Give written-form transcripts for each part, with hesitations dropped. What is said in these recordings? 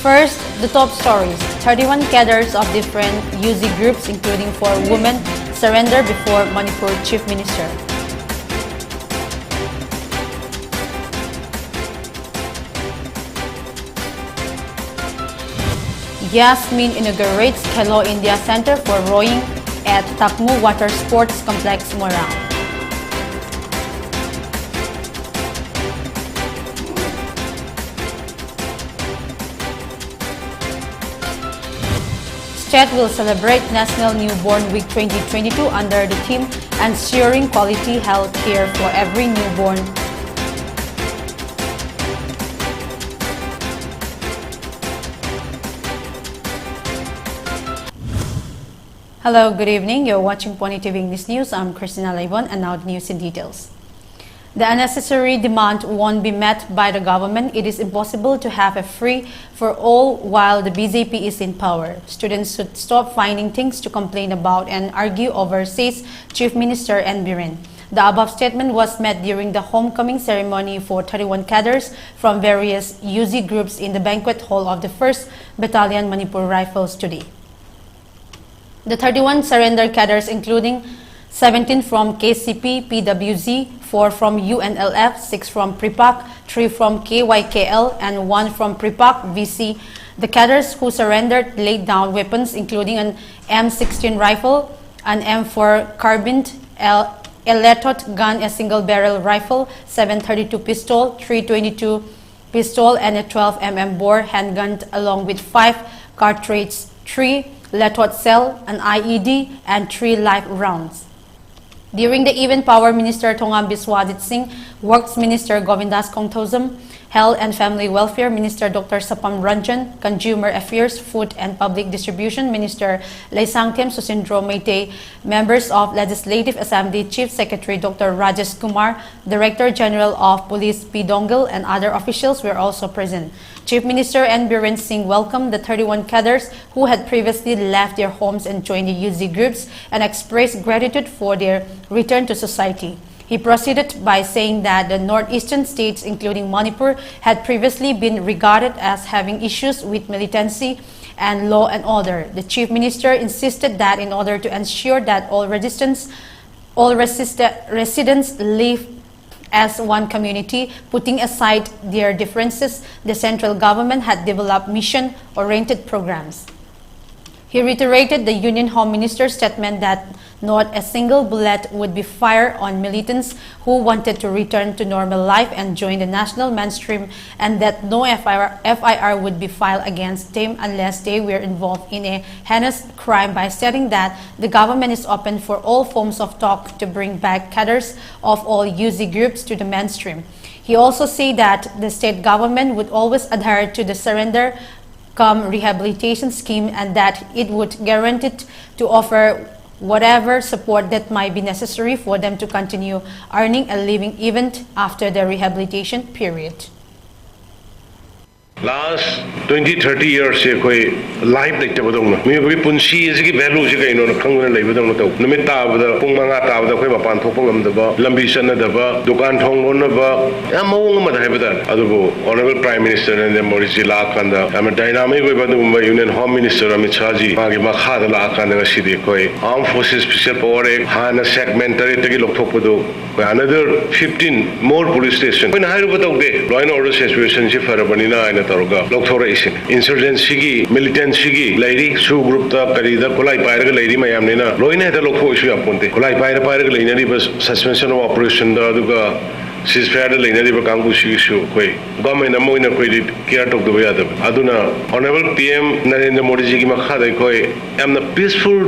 First, the top stories. 31 cadres of different UZ groups, including 4 women, surrender before Manipur Chief Minister. Yasmin inaugurates Khelo India Center for Rowing at Takmu Water Sports Complex, Morang. State will celebrate National Newborn Week 2022 under the theme Ensuring Quality Health Care for Every Newborn. Hello, good evening. You're watching PONYTV English News. I'm CHRISTINA, LEIVON, and now the news in details. The unnecessary demand won't be met by the government. It is impossible to have a free for all while the BJP is in power. Students should stop finding things to complain about and argue over, says Chief Minister N. Biren. The above statement was made during the homecoming ceremony for 31 cadres from various UZ groups in the banquet hall of the 1st Battalion Manipur Rifles today. The 31 surrender cadres, including 17 from KCP PWZ, 4 from UNLF, 6 from PRIPAC, 3 from KYKL, and 1 from PRIPAC VC. The cadres who surrendered laid down weapons including an M16 rifle, an M4 carbine, a Letot gun, a single-barrel rifle, 7.32 pistol, 3.22 pistol, and a 12mm bore handgun, along with 5 cartridges, 3 Letot cell, an IED, and 3 live rounds. During the event, Power Minister Thongam Biswadit Singh, Works Minister Govindas Kongthozam, Health and Family Welfare Minister Dr. Sapam Ranjan, Consumer Affairs, Food and Public Distribution Minister Laisangthem Susindro Meitei, members of Legislative Assembly Chief Secretary Dr. Rajesh Kumar, Director General of Police P. Dongal, and other officials were also present. Chief Minister N. Biren Singh welcomed the 31 cadres who had previously left their homes and joined the UZ groups and expressed gratitude for their return to society. He proceeded by saying that the northeastern states, including Manipur, had previously been regarded as having issues with militancy and law and order. The Chief Minister insisted that in order to ensure that all residents live as one community, putting aside their differences, the central government had developed mission-oriented programs. He reiterated the Union Home Minister's statement that not a single bullet would be fired on militants who wanted to return to normal life and join the national mainstream, and that no FIR would be filed against them unless they were involved in a heinous crime, by stating that the government is open for all forms of talk to bring back cadres of all UZ groups to the mainstream. He also said that the state government would always adhere to the surrender come rehabilitation scheme and that it would guarantee to offer whatever support that might be necessary for them to continue earning a living even after the rehabilitation period. Last 20-30 years se koi life like ta badong me koi punsi is ki value se kai no khang na lai badong to numit ta bada pung manga ta bada koi mapan thok pangam da ba lambi san da ba dukan thong on ba ya mawong ma da bada adu honorable prime minister and the moriji la kan da am dynamic koi badu union home minister Amit Shah ji ma gi ma kha da la kan da si de koi armed forces special power ek hana segmentary te ki lok thok padu koi another 15 more police station koi na hairu badong de law and order situation ji farabani na ina insurgency ki militancy ki lairi su group ta karida kolai paira ga lairi mayam ne na loina ta lokho issue aponte kolai paira ga laina ri bas suspension of operation da duga ceasefire da laina ri ba kangu issue koi government amoina koi care tok do yada aduna honorable PM Narendra Modi ji ki makha dai koi am the peaceful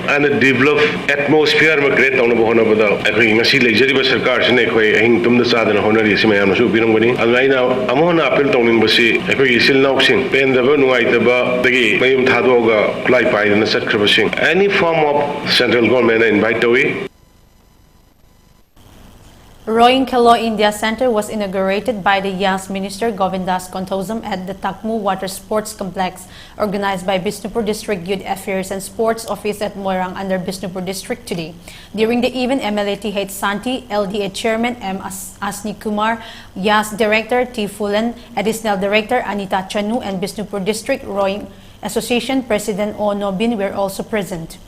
and a developed atmosphere ma create tawna bo hona bada akoi ngasi leijari ba sarkar sine koi ahing tum da sadana honari sima yamna su birong bani alaina amona appeal tawning basi akoi isil nauksing pen da ba nungai da ba dagi mayum thado ga klai pai na sakra basing any form of central government invite away. Rowing Khelo India Center was inaugurated by the Yas Minister Govindas Kontosam at the Takmu Water Sports Complex, organized by Bishnupur District Youth Affairs and Sports Office at Moirang under Bishnupur District today. During the event, MLA T.H. Santi, LDA Chairman M. Asni Kumar, Yas Director T. Fulan, Additional Director Anita Chanu, and Bishnupur District Rowing Association President O. Nobin were also present.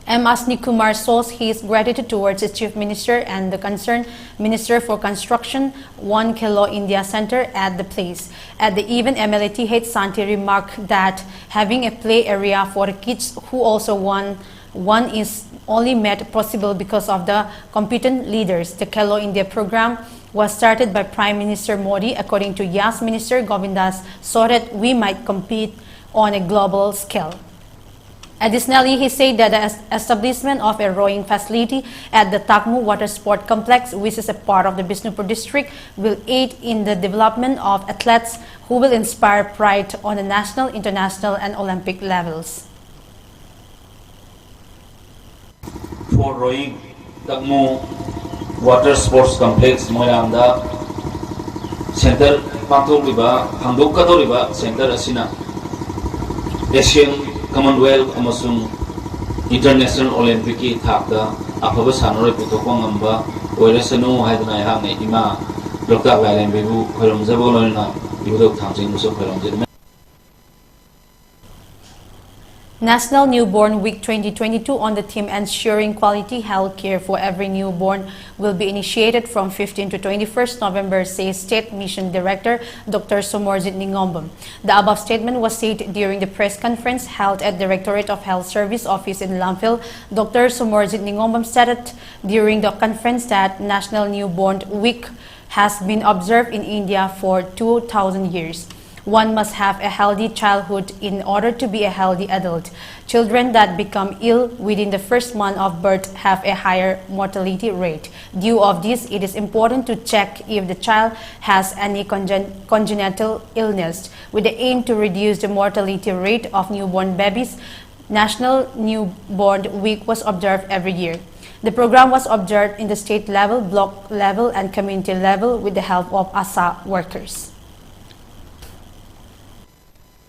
M. Asni Kumar shows his gratitude towards the Chief Minister and the concerned Minister for Construction, One Khelo India Center at the place. At the event, MLA T.H. Santi remarked that having a play area for the kids who also won is only made possible because of the competent leaders. The Khelo India program was started by Prime Minister Modi, according to Yas Minister Govindas, so that we might compete on a global scale. Additionally, he said that the establishment of a rowing facility at the Takmu Water Sport Complex, which is a part of the Bishnupur district, will aid in the development of athletes who will inspire pride on the national, international, and Olympic levels. For rowing, Takmu Water Sports Complex, Moirangda Center Pangthokliba, Hangdokkatoriba Center asina Asian Commonwealth amasung International Olympic ki thakda afaba sanore puthokpa ngamba oirasanu haiduna yahne ima Dr. Lailembebu khoromjabo lona ibudok thamjing muso khoromjid. National Newborn Week 2022 on the theme Ensuring Quality Health Care for Every Newborn will be initiated from 15 to 21st November, says State Mission Director Dr. Somorjit Ningombam. The above statement was said during the press conference held at Directorate of Health Service Office in Lamphil. Dr. Somorjit Ningombam said during the conference that National Newborn Week has been observed in India for 2,000 years. One must have a healthy childhood in order to be a healthy adult. Children that become ill within the first month of birth have a higher mortality rate. Due of this, it is important to check if the child has any congenital illness. With the aim to reduce the mortality rate of newborn babies, National Newborn Week was observed every year. The program was observed in the state level, block level, and community level with the help of ASA workers.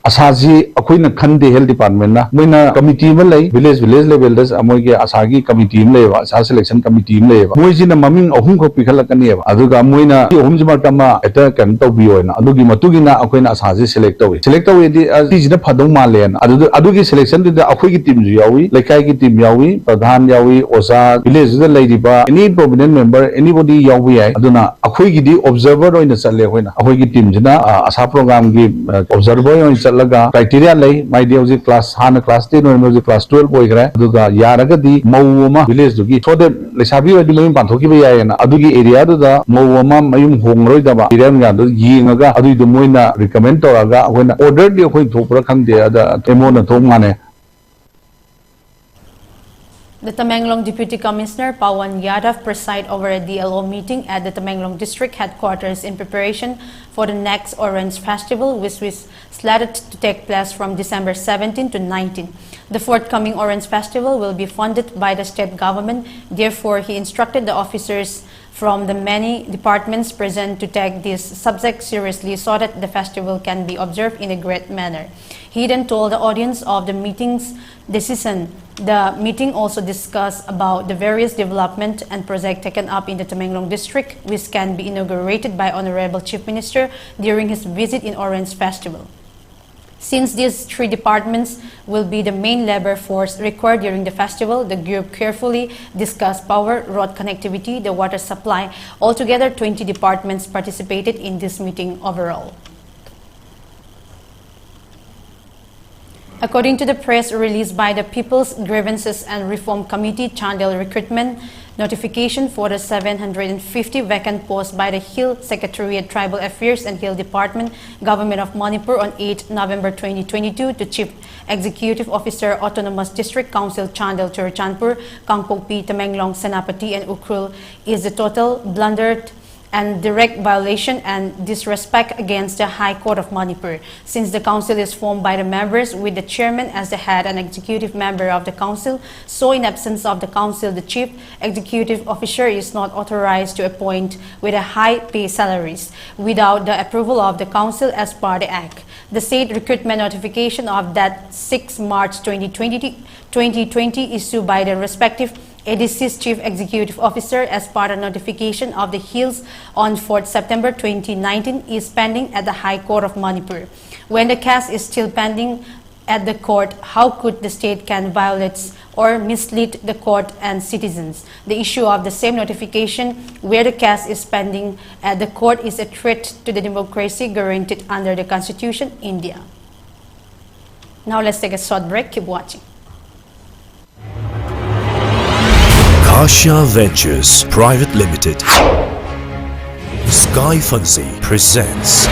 Asaji akoina khande health department na moina committee ma lei village level das amoige asagi committee ma leba asa selection committee ma leba moijina maming ahum ko pikhalakani eba aduga moina ahum jima tama eta kan tawbiyo na adugi matugina akoina asaji select tawi di tijina phadong malen adugi selection da akoi gi team ju yawi lekai gi team yawi pradhan yawi osa village da lei diba any prominent member anybody yawi ai aduna akoi gi di observer oina challe hoina akoi gi team jina asa program gi observer oina laga criteria lay my dear class hana class 10 or class 12 boy gra aduga yaragadi mawuma village dugi so de lesabi odi mayum panthoki ba yana adugi area du da mawuma mayum hongroi da ba area nga du yingaga adu du moina recommend toraga hoina order di khoi thopra khangde ada emona thongmane. The Tamenglong Deputy Commissioner Pawan Yadav presided over a DLO meeting at the Tamenglong District Headquarters in preparation for the next Orange Festival, which is slated to take place from December 17 to 19. The forthcoming Orange Festival will be funded by the state government. Therefore, he instructed the officers from the many departments present to take this subject seriously so that the festival can be observed in a great manner. He then told the audience of the meeting's decision. The meeting also discussed about the various development and projects taken up in the Tamenglong district, which can be inaugurated by Honorable Chief Minister during his visit in Orange Festival. Since these three departments will be the main labor force required during the festival, the group carefully discussed power, road connectivity, the water supply. Altogether, 20 departments participated in this meeting overall. According to the press released by the People's Grievances and Reform Committee, Chandel recruitment notification for the 750 vacant posts by the Hill Secretariat Tribal Affairs and Hill Department, Government of Manipur on 8 November 2022 to Chief Executive Officer, Autonomous District Council, Chandel Churachandpur, Kangpokpi, Tamenglong, Senapati, and Ukrul is the total blundered and direct violation and disrespect against the High Court of Manipur, since the council is formed by the members with the chairman as the head and executive member of the council. So in absence of the council, the chief executive officer is not authorized to appoint with a high pay salaries without the approval of the council as per the act. The state recruitment notification of that 6 March 2020 issued by the respective ADC's Chief Executive Officer as part of notification of the Hills on 4th September 2019 is pending at the High Court of Manipur. When the case is still pending at the court, how could the state can violate or mislead the court and citizens? The issue of the same notification where the case is pending at the court is a threat to the democracy guaranteed under the Constitution, India. Now let's take a short break. Keep watching. Kasha Ventures Private Limited, Sky Fancy presents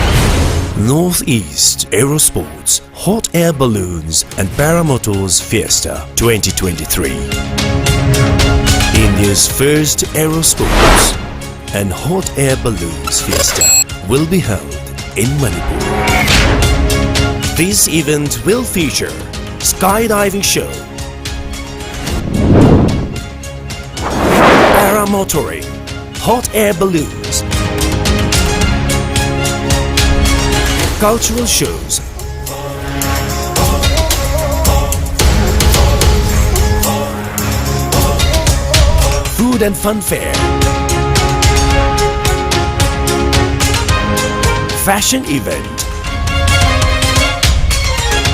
Northeast Aerosports Hot Air Balloons and Paramotors Fiesta 2023. India's first Aerosports and Hot Air Balloons Fiesta will be held in Manipur. This event will feature skydiving show, paramotoring, hot air balloons, cultural shows, food and fun fair, fashion event,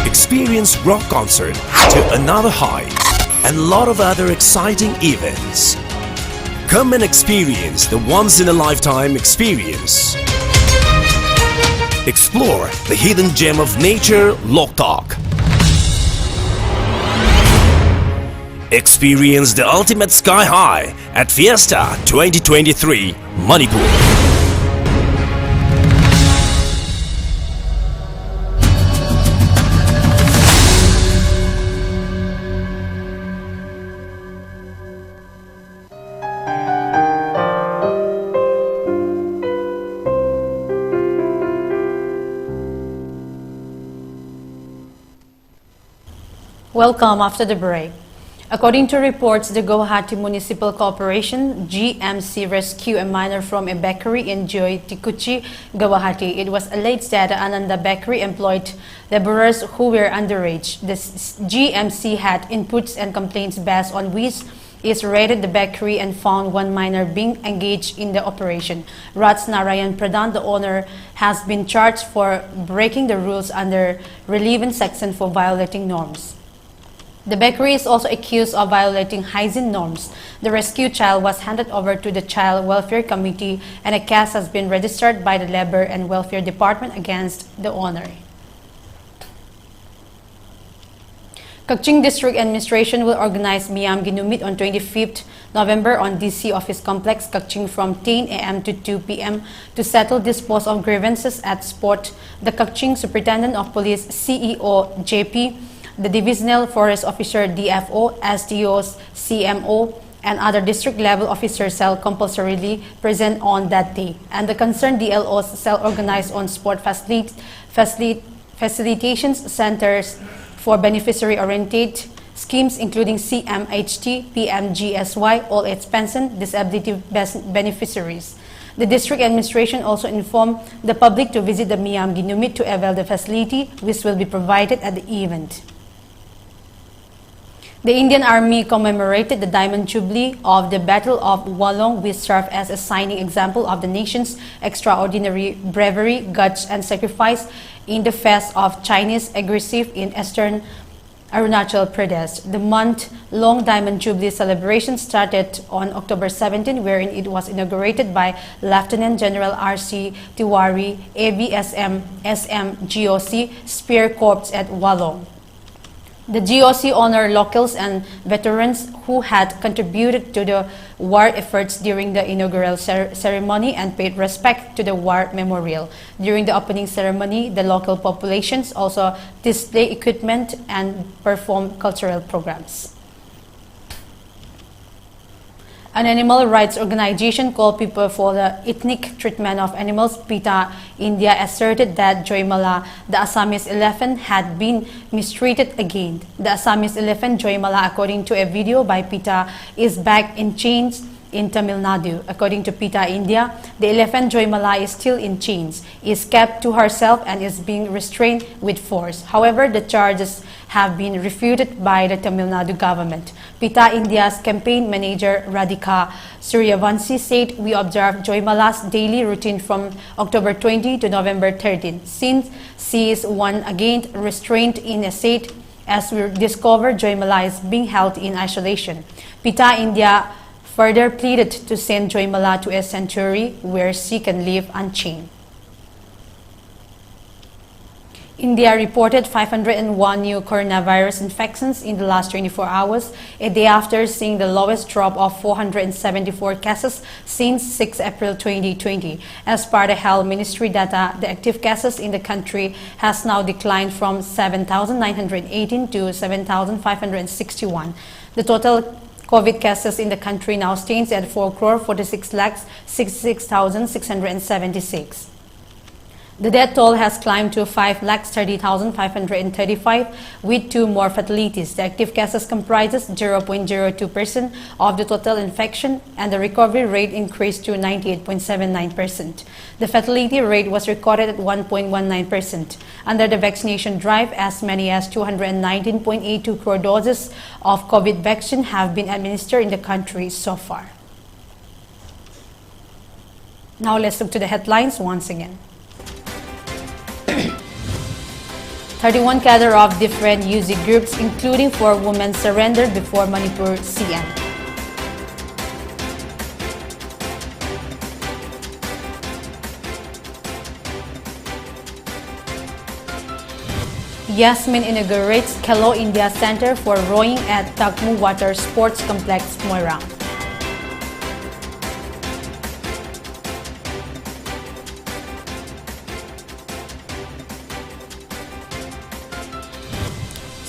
experience rock concert to another height, and a lot of other exciting events. Come and experience the once-in-a-lifetime experience. Explore the hidden gem of nature, Loktak. Experience the ultimate sky high at Fiesta 2023, Manipur. Welcome after the break. According to reports, the Guwahati Municipal Corporation GMC rescued a minor from a bakery in Joy Tikuchi, Guwahati. It was alleged that the Ananda Bakery employed laborers who were underage. The GMC had inputs and complaints based on which it raided the bakery and found one minor being engaged in the operation. Rats Narayan Pradhan, the owner, has been charged for breaking the rules under LEIVON section for violating norms. The bakery is also accused of violating hygiene norms. The rescued child was handed over to the Child Welfare Committee and a case has been registered by the Labor and Welfare Department against the owner. Kaching District Administration will organize Miyam Ginumit on 25th November on DC Office Complex, Kaching from 10 a.m. to 2 p.m. to settle dispose of grievances at sport. The Kaching Superintendent of Police CEO JP, the Divisional Forest Officer DFO, SDOs, CMO, and other district level officers shall compulsorily present on that day, and the concerned DLOs shall organize on sport facilitations centers for beneficiary-oriented schemes including CMHT, PMGSY, all age pension, disability beneficiaries. The district administration also informed the public to visit the Miyam Ginumit to avail the facility which will be provided at the event. The Indian Army commemorated the Diamond Jubilee of the Battle of Walong, which served as a shining example of the nation's extraordinary bravery, guts, and sacrifice in the face of Chinese aggression in eastern Arunachal Pradesh. The month-long Diamond Jubilee celebration started on October 17, wherein it was inaugurated by Lieutenant General R.C. Tiwari, ABSM SM GOC Spear Corps at Walong. The GOC honored locals and veterans who had contributed to the war efforts during the inaugural ceremony and paid respect to the war memorial. During the opening ceremony, the local populations also displayed equipment and performed cultural programs. An animal rights organization called People for the Ethnic Treatment of Animals, PETA India, asserted that Joymala, the Assamese elephant, had been mistreated again. The Assamese elephant Joymala, according to a video by PETA, is back in chains in Tamil Nadu. According to PETA India, the elephant Joymala is still in chains, is kept to herself and is being restrained with force. However, the charges have been refuted by the Tamil Nadu government. PETA India's campaign manager Radhika Suryavanshi said, "We observed Joymala's daily routine from October 20 to November 13. Since she is once again restrained in a state, as we discovered Joymala is being held in isolation." PETA India further pleaded to send Joymala to a sanctuary where she can live unchained. India reported 501 new coronavirus infections in the last 24 hours, a day after seeing the lowest drop of 474 cases since 6 April 2020. As per the Health Ministry data, the active cases in the country has now declined from 7,918 to 7,561. The total COVID cases in the country now stands at 4,46,66,676. The death toll has climbed to 5,30,535 with 2 more fatalities. The active cases comprises 0.02% of the total infection and the recovery rate increased to 98.79%. The fatality rate was recorded at 1.19%. Under the vaccination drive, as many as 219.82 crore doses of COVID vaccine have been administered in the country so far. Now let's look to the headlines once again. 31 cadre of different UZ groups, including 4 women, surrendered before Manipur CM. Yasmin inaugurates Khelo India Center for Rowing at Takmu Water Sports Complex, Moirang.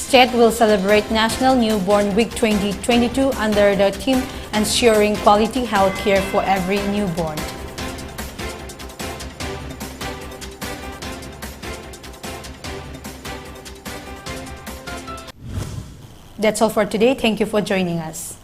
State will celebrate National Newborn Week 2022 under the theme Ensuring Quality Health Care for Every Newborn. That's all for today. Thank you for joining us.